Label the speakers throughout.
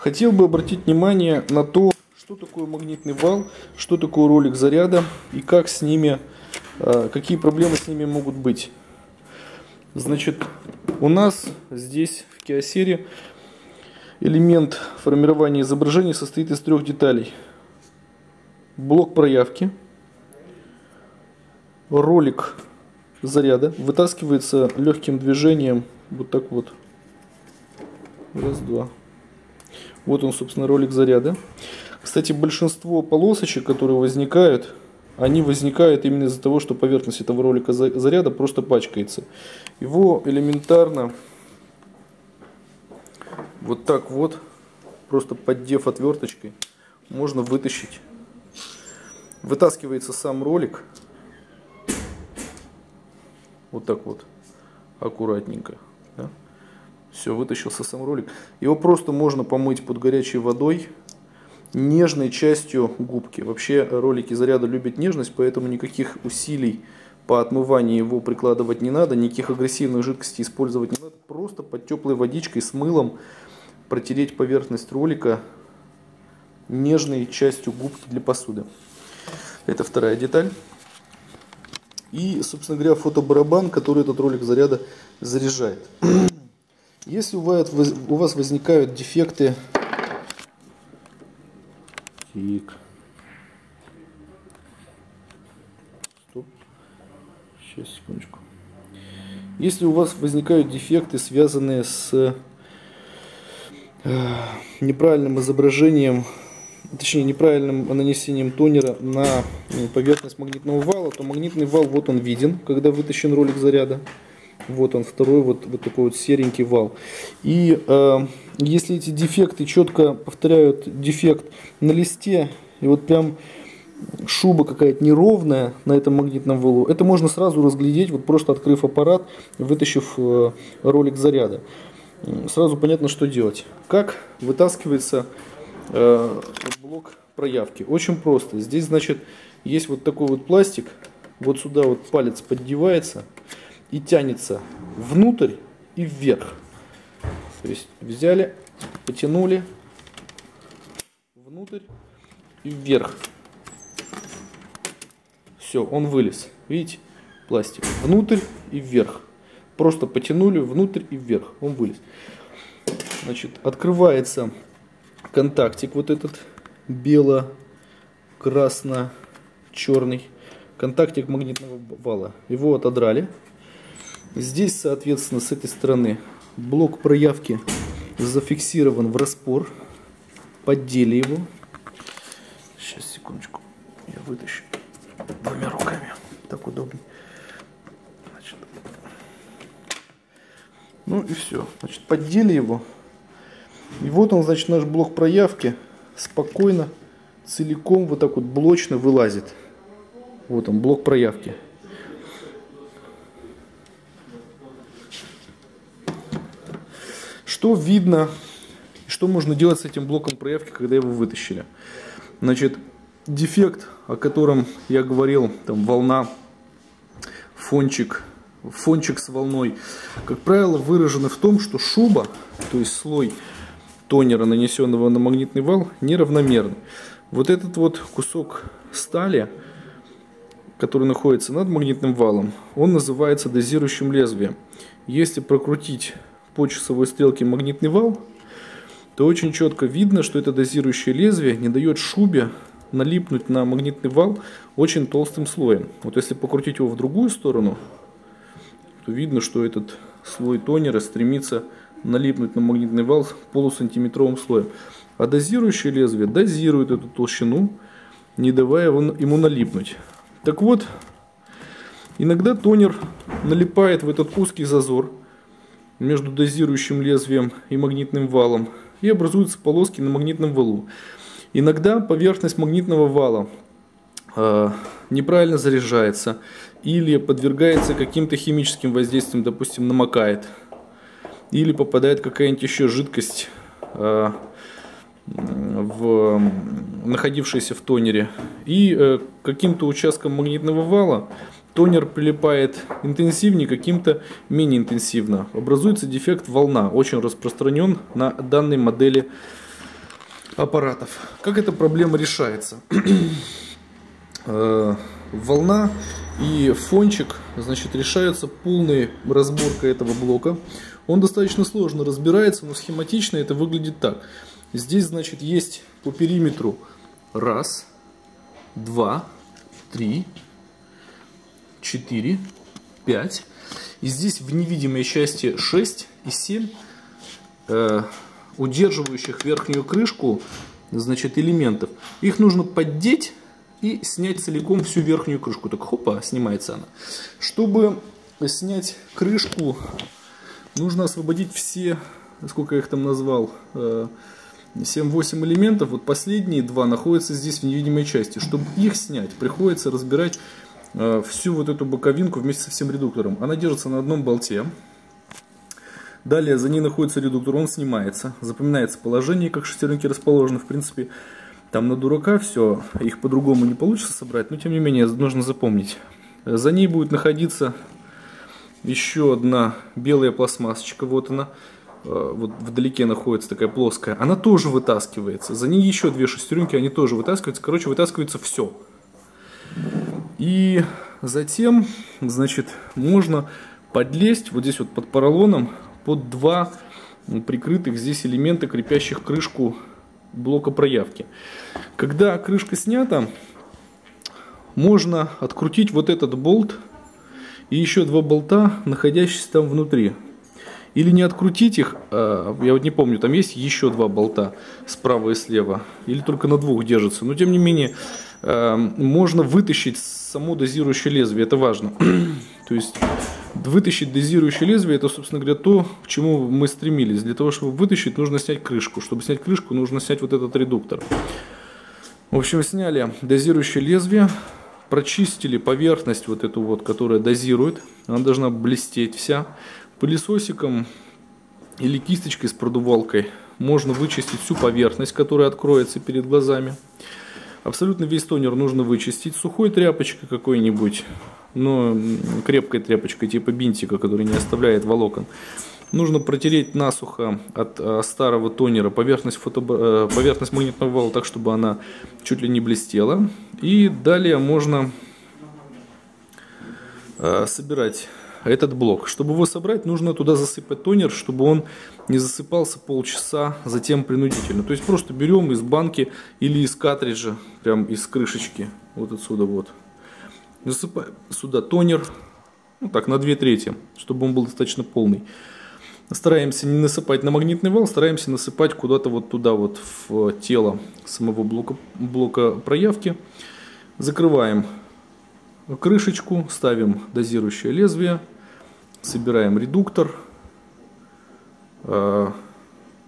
Speaker 1: Хотел бы обратить внимание на то, что такое магнитный вал, что такое ролик заряда и как с ними, какие проблемы с ними могут быть. Значит, у нас здесь в Kyocera элемент формирования изображения состоит из трех деталей. Блок проявки, ролик заряда, вытаскивается легким движением, вот так вот. Раз, два. Вот он, собственно, ролик заряда. Кстати, большинство полосочек, которые возникают, они возникают именно из-за того, что поверхность этого ролика заряда просто пачкается. Его элементарно вот так вот, просто поддев отверточкой, можно вытащить. Вытаскивается сам ролик. Вот так вот, аккуратненько. Да? Все, вытащился сам ролик. Его просто можно помыть под горячей водой, нежной частью губки. Вообще ролики заряда любят нежность, поэтому никаких усилий по отмыванию его прикладывать не надо, никаких агрессивных жидкостей использовать не надо. Просто под теплой водичкой с мылом протереть поверхность ролика нежной частью губки для посуды. Это вторая деталь. И, собственно говоря, фотобарабан, который этот ролик заряда заряжает. Если у вас возникают дефекты, сейчас, секундочку. Если у вас возникают дефекты, связанные с неправильным изображением, точнее неправильным нанесением тонера на поверхность магнитного вала, то магнитный вал вот он виден, когда вытащен ролик заряда. Вот он, второй вот такой вот серенький вал. И если эти дефекты четко повторяют дефект на листе, и вот прям шуба какая-то неровная на этом магнитном валу, это можно сразу разглядеть, вот просто открыв аппарат, вытащив ролик заряда. Сразу понятно, что делать. Как вытаскивается блок проявки? Очень просто. Здесь, значит, есть вот такой вот пластик, вот сюда вот палец поддевается и тянется внутрь и вверх. То есть взяли, потянули внутрь и вверх. Все, он вылез. Видите? Пластик. Внутрь и вверх. Просто потянули внутрь и вверх. Он вылез. Значит, открывается контактик вот этот бело-красно-черный. Контактик магнитного вала. Его отодрали. Здесь, соответственно, с этой стороны блок проявки зафиксирован в распор. Поддели его. Сейчас, секундочку. Я вытащу двумя руками. Так удобнее. Значит. Ну и все. Значит, поддели его. И вот он, значит, наш блок проявки спокойно, целиком, вот так вот блочно вылазит. Вот он, блок проявки. Что видно, что можно делать с этим блоком проявки, когда его вытащили? Значит, дефект, о котором я говорил, там волна, фончик с волной, как правило, выражены в том, что шуба, то есть слой тонера, нанесенного на магнитный вал, неравномерный. Вот этот вот кусок стали, который находится над магнитным валом, он называется дозирующим лезвием. Если прокрутить по часовой стрелке магнитный вал, то очень четко видно, что это дозирующее лезвие не дает шубе налипнуть на магнитный вал очень толстым слоем. Вот если покрутить его в другую сторону, то видно, что этот слой тонера стремится налипнуть на магнитный вал полусантиметровым слоем. А дозирующее лезвие дозирует эту толщину, не давая ему налипнуть. Так вот, иногда тонер налипает в этот узкий зазор между дозирующим лезвием и магнитным валом, и образуются полоски на магнитном валу. Иногда поверхность магнитного вала неправильно заряжается или подвергается каким-то химическим воздействиям, допустим, намокает, или попадает какая-нибудь еще жидкость, находившаяся в тонере, и каким-то участком магнитного вала тонер прилипает интенсивнее, каким-то менее интенсивно. Образуется дефект волна, очень распространен на данной модели аппаратов. Как эта проблема решается? Волна и фончик, значит, решается полной разборкой этого блока. Он достаточно сложно разбирается, но схематично это выглядит так. Здесь, значит, есть по периметру 1, 2, 3, 4, 5. И здесь в невидимой части 6 и 7 удерживающих верхнюю крышку, значит, элементов. Их нужно поддеть и снять целиком всю верхнюю крышку. Так, хопа, снимается она. Чтобы снять крышку, нужно освободить все, сколько я их там назвал, 7-8 элементов. Вот последние два находятся здесь в невидимой части. Чтобы их снять, приходится разбирать всю вот эту боковинку вместе со всем редуктором. Она держится на одном болте. Далее за ней находится редуктор, он снимается. Запоминается положение, как шестеренки расположены. В принципе, там на дурака все, их по-другому не получится собрать, но тем не менее нужно запомнить. За ней будет находиться еще одна белая пластмассочка, вот она. Вот вдалеке находится такая плоская. Она тоже вытаскивается. За ней еще две шестеренки, они тоже вытаскиваются. Короче, вытаскивается все. И затем, значит, можно подлезть вот здесь вот под поролоном под два прикрытых здесь элемента, крепящих крышку блока проявки. Когда крышка снята, можно открутить вот этот болт и еще два болта, находящиеся там внутри. Или не открутить их, я вот не помню, там есть еще два болта справа и слева, или только на двух держится. Но тем не менее, можно вытащить само дозирующее лезвие, это важно. То есть вытащить дозирующее лезвие, это, собственно говоря, то, к чему мы стремились. Для того, чтобы вытащить, нужно снять крышку. Чтобы снять крышку, нужно снять вот этот редуктор. В общем, сняли дозирующее лезвие, прочистили поверхность вот эту вот, которая дозирует. Она должна блестеть вся. Пылесосиком или кисточкой с продувалкой можно вычистить всю поверхность, которая откроется перед глазами. Абсолютно весь тонер нужно вычистить сухой тряпочкой какой-нибудь, но крепкой тряпочкой типа бинтика, который не оставляет волокон. Нужно протереть насухо от старого тонера поверхность магнитного вала так, чтобы она чуть ли не блестела. И далее можно собирать этот блок. Чтобы его собрать, нужно туда засыпать тонер, чтобы он не засыпался полчаса затем принудительно. То есть просто берем из банки или из картриджа, прям из крышечки, вот отсюда вот. Засыпаем сюда тонер, ну так, на 2/3, чтобы он был достаточно полный. Стараемся не насыпать на магнитный вал, стараемся насыпать куда-то вот туда, вот в тело самого блока проявки. Закрываем крышечку, ставим дозирующее лезвие, собираем редуктор. Ну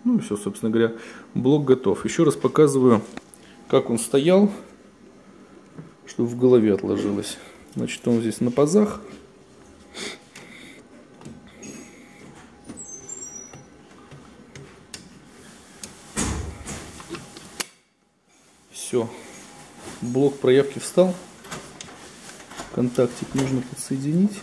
Speaker 1: и все, собственно говоря, блок готов. Еще раз показываю, как он стоял, чтобы в голове отложилось. Значит, он здесь на пазах. Все, блок проявки встал. Контактик нужно подсоединить.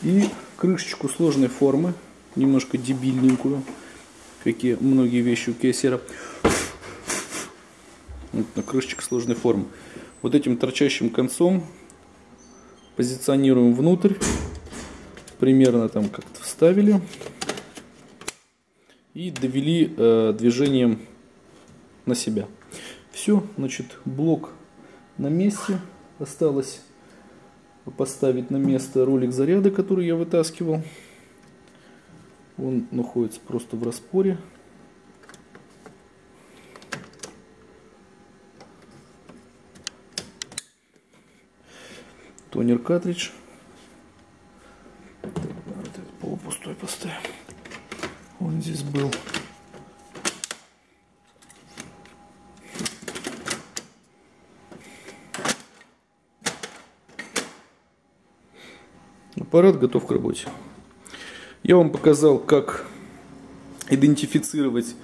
Speaker 1: И крышечку сложной формы, немножко дебильненькую, какие многие вещи у кейсера. Вот крышечка сложной формы. Вот этим торчащим концом позиционируем внутрь. Примерно там как-то вставили. И довели движением на себя. Все, значит, блок на месте. Осталось поставить на место ролик заряда, который я вытаскивал. Он находится просто в распоре. Тонер картридж. Вот этот полупустой поставим. Он здесь был. Аппарат готов к работе. Я вам показал, как идентифицировать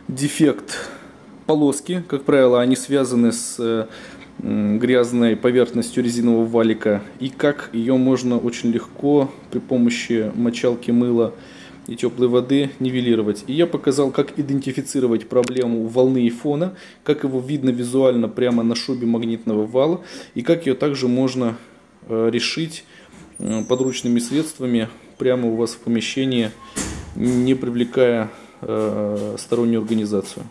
Speaker 1: дефект полоски. Как правило, они связаны с грязной поверхностью резинового валика. И как ее можно очень легко при помощи мочалки мыла и теплой воды нивелировать. И я показал, как идентифицировать проблему волны и фона, как его видно визуально прямо на шубе магнитного вала, и как ее также можно решить подручными средствами прямо у вас в помещении, не привлекая стороннюю организацию.